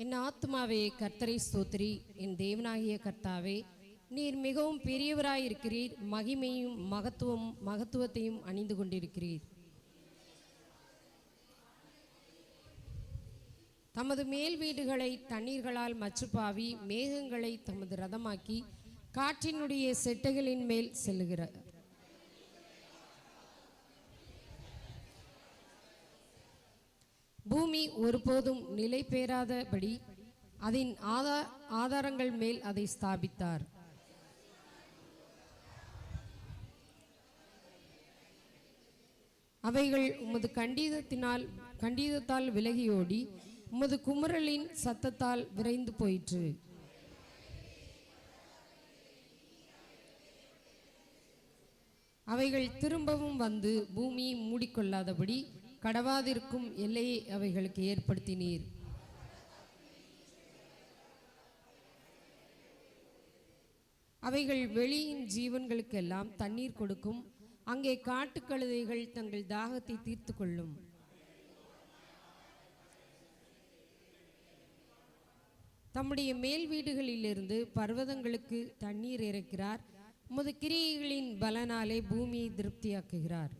என் ஆத்துமாவே கர்த்தரை ஸ்தோத்திரி. என் தேவனாகிய கர்த்தாவே, நீர் மிகவும் பெரியவராயிருக்கிறீர். மகிமையும் மகத்துவத்தையும் அணிந்து கொண்டிருக்கிறீர். தமது மேல் வீடுகளை தண்ணீர்களால் மச்சுப்பாவி, மேகங்களை தமது ரதமாக்கி காற்றினுடைய செட்டைகளின் மேல் செல்லுகிறார். பூமி ஒருபோதும் நிலை பெறாதபடி அதன் ஆதாரங்கள் மேல் அதை ஸ்தாபித்தார். அவைகள் உமது கண்டீதத்தால் விலகியோடி உமது குமுறலின் சத்தத்தால் விரைந்து போயிற்று. அவைகள் திரும்பவும் வந்து பூமியை மூடிக்கொள்ளாதபடி கடவாதிருக்கும் எல்லையை அவைகளுக்கு ஏற்படுத்தினீர். அவைகள் வெளியின் ஜீவன்களுக்கெல்லாம் தண்ணீர் கொடுக்கும். அங்கே காட்டுக்கழுதைகள் தங்கள் தாகத்தை தீர்த்து கொள்ளும். தம்முடைய மேல் வீடுகளிலிருந்து பர்வதங்களுக்கு தண்ணீர் இறைக்கிறார். உமது கிரியைகளின் பலனாலே பூமியை திருப்தியாக்குகிறார்.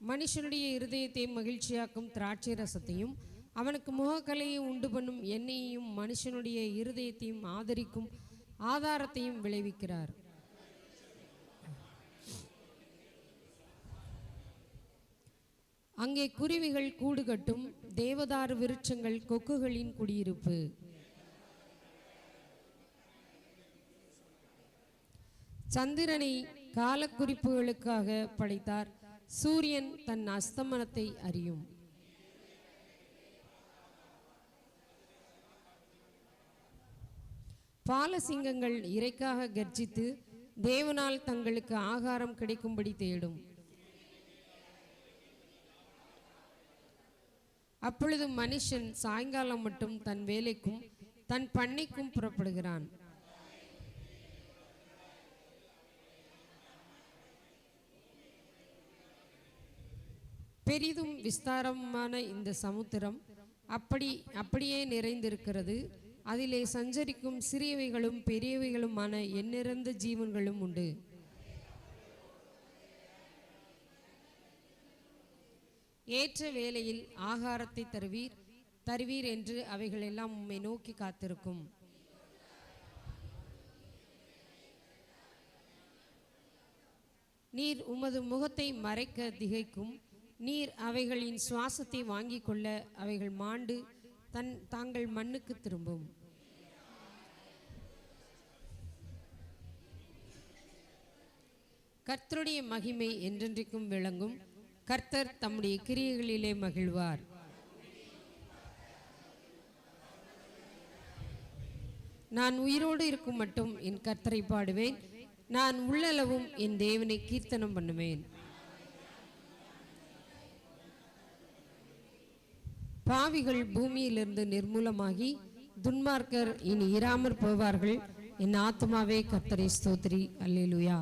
மனுஷனுடைய இருதயத்தை மகிழ்ச்சியாக்கும் திராட்சை ரசத்தையும் அவனுக்கு முகக்கலையை உண்டு பண்ணும் எண்ணெயையும் மனுஷனுடைய இருதயத்தையும் ஆதரிக்கும் ஆதாரத்தையும் விளைவிக்கிறார். அங்கே குருவிகள் கூடு கட்டும். தேவதாரு விருட்சங்கள் கொக்குகளின் குடியிருப்பு. சந்திரனை காலக்குறிப்புகளுக்காக படைத்தார். சூரியன் தன் அஸ்தமனத்தை அறியும். பாலசிங்கங்கள் இறைக்காக கர்ஜித்து தேவனால் தங்களுக்கு ஆகாரம் கிடைக்கும்படி தேடும். அப்பொழுது மனுஷன் சாயங்காலம் மட்டும் தன் வேலைக்கும் தன் பண்ணைக்கும் புறப்படுகிறான். பெரிதும் விஸ்தாரமான இந்த சமுத்திரம் அப்படியே நிறைந்திருக்கிறது. அதிலே சஞ்சரிக்கும் சிறியவைகளும் பெரியவைகளுமான எண்ணிறந்த ஜீவன்களும் உண்டு. ஏற்ற வேளையில் ஆகாரத்தை தருவீர் என்று அவைகள் எல்லாம் உம்மை நோக்கி காத்திருக்கும். நீர் உமது முகத்தை மறைக்க திகைக்கும். நீர் அவைகளின் சுவாசத்தை வாங்கிக் கொள்ள அவைகள் மாண்டு தாங்கள் மண்ணுக்கு திரும்பும். கர்த்தருடைய மகிமை என்றென்றைக்கும் விளங்கும். கர்த்தர் தம்முடைய கிரியைகளிலே மகிழ்வார். நான் உயிரோடு இருக்கும் மட்டும் என் கர்த்தரை பாடுவேன். நான் உள்ளளவும் என் தேவனை கீர்த்தனம் பண்ணுவேன். பாவிகள் பூமியிலிருந்து நிர்மூலமாகி துன்மார்க்கர் இனி இராமற் போவார்கள். என் ஆத்துமாவே கர்த்தரை ஸ்தோத்திரி. அல்லேலூயா.